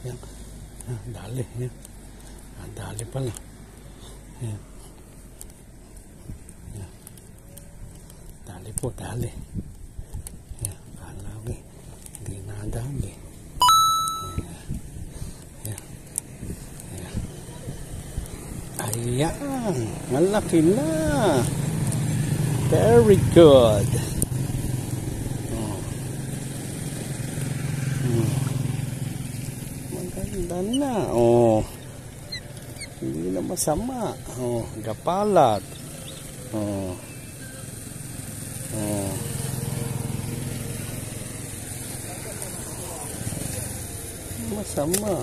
Yan. Dali. Yan. Dali pala. Yan. Yan. Dali po, dali. Yan. Kalawi. Hindi na dali. Yan. Yan. Yan. Ayan. Malaki na. Very good. Maganda na. Hindi na masama. Gapalat. Masama.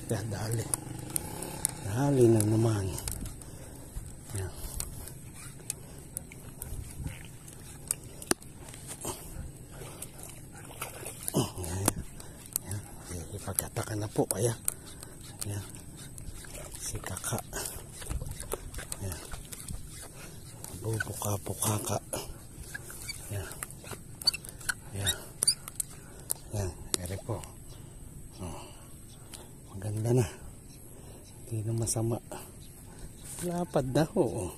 Yan, dali. Dali na naman. Yan. Yan. Ipagkatakan na po kaya. Yan. Si Kaka. Yan. Bubuka-buka ka. Yan. Yan. Yan. Ere po. Maganda na. Hindi na masama. Lapad na ho.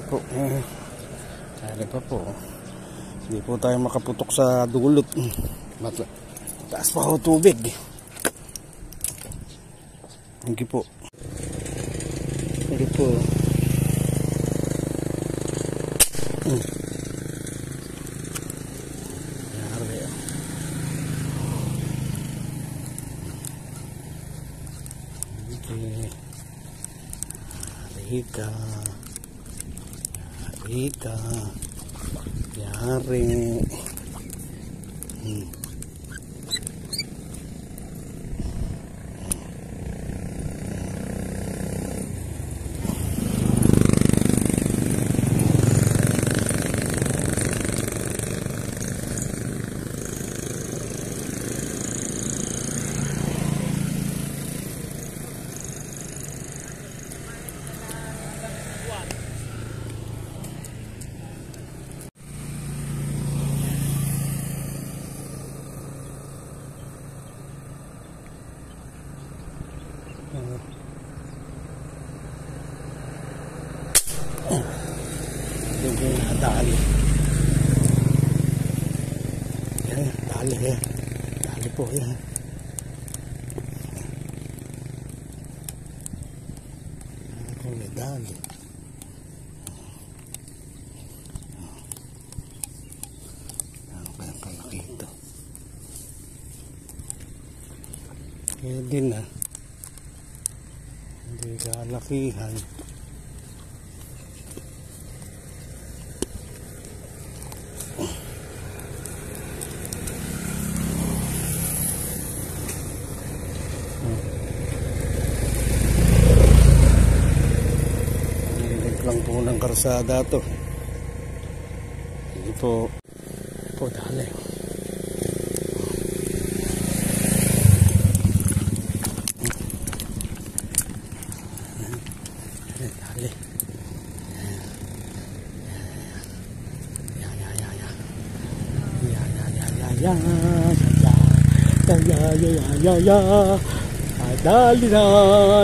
Po. Sari pa po. Hindi po tayo makaputok sa dulot. Taas pa ho tubig. Thank you po. Thank you po. Okay. Rika. Rika, yari. Dali. Yan, dali yan. Dali po yan. Dali. Ano kaya kalaki ito? Kaya din na. Hindi kalakihan. Lang po ng karsada to. Hindi po dali. Dali. Dali na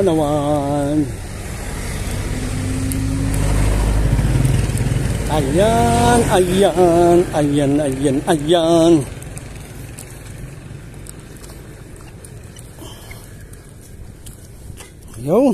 naman. Ayan, ayan, ayan, ayan, ayan. Ayun.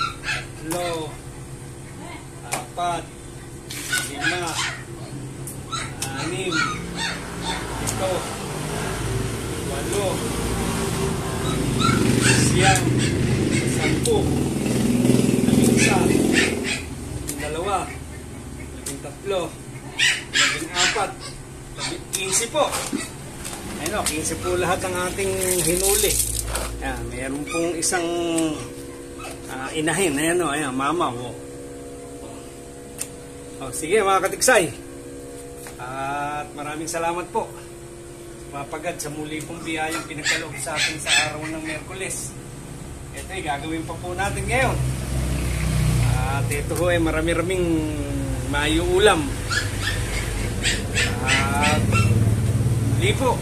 3, 4, 5, 6, 7, 8, 9, 10, 11, 12, 13, 15 po. Ayun o, 15 po lahat ng ating hinuli. Ayan, mayroon pong isang inahin. Ayan o, ayan, mama o. Sige mga katiksay. At maraming salamat po. Mapagad sa muli pong biyayang pinagkaloob sa atin sa araw ng Miyerkules. Ito ay gagawin pa po natin ngayon. At ito ho ay marami-raming mayuulam. At muli po,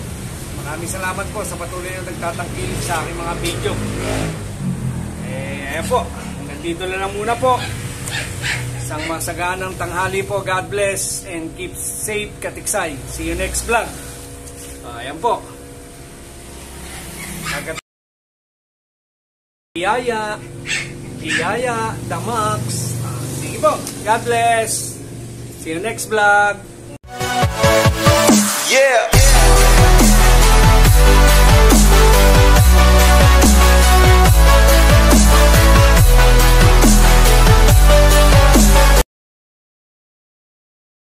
maraming salamat po sa patuloy na nagtatangkilik sa aking mga video. Ayan po, hanggang dito na lang muna po. Isang masaganang tanghali po. God bless and keep safe, katiksay. See you next vlog. Ayan po. Iyaya, Damax. Sige Sige po. God bless. See you next vlog. Yeah.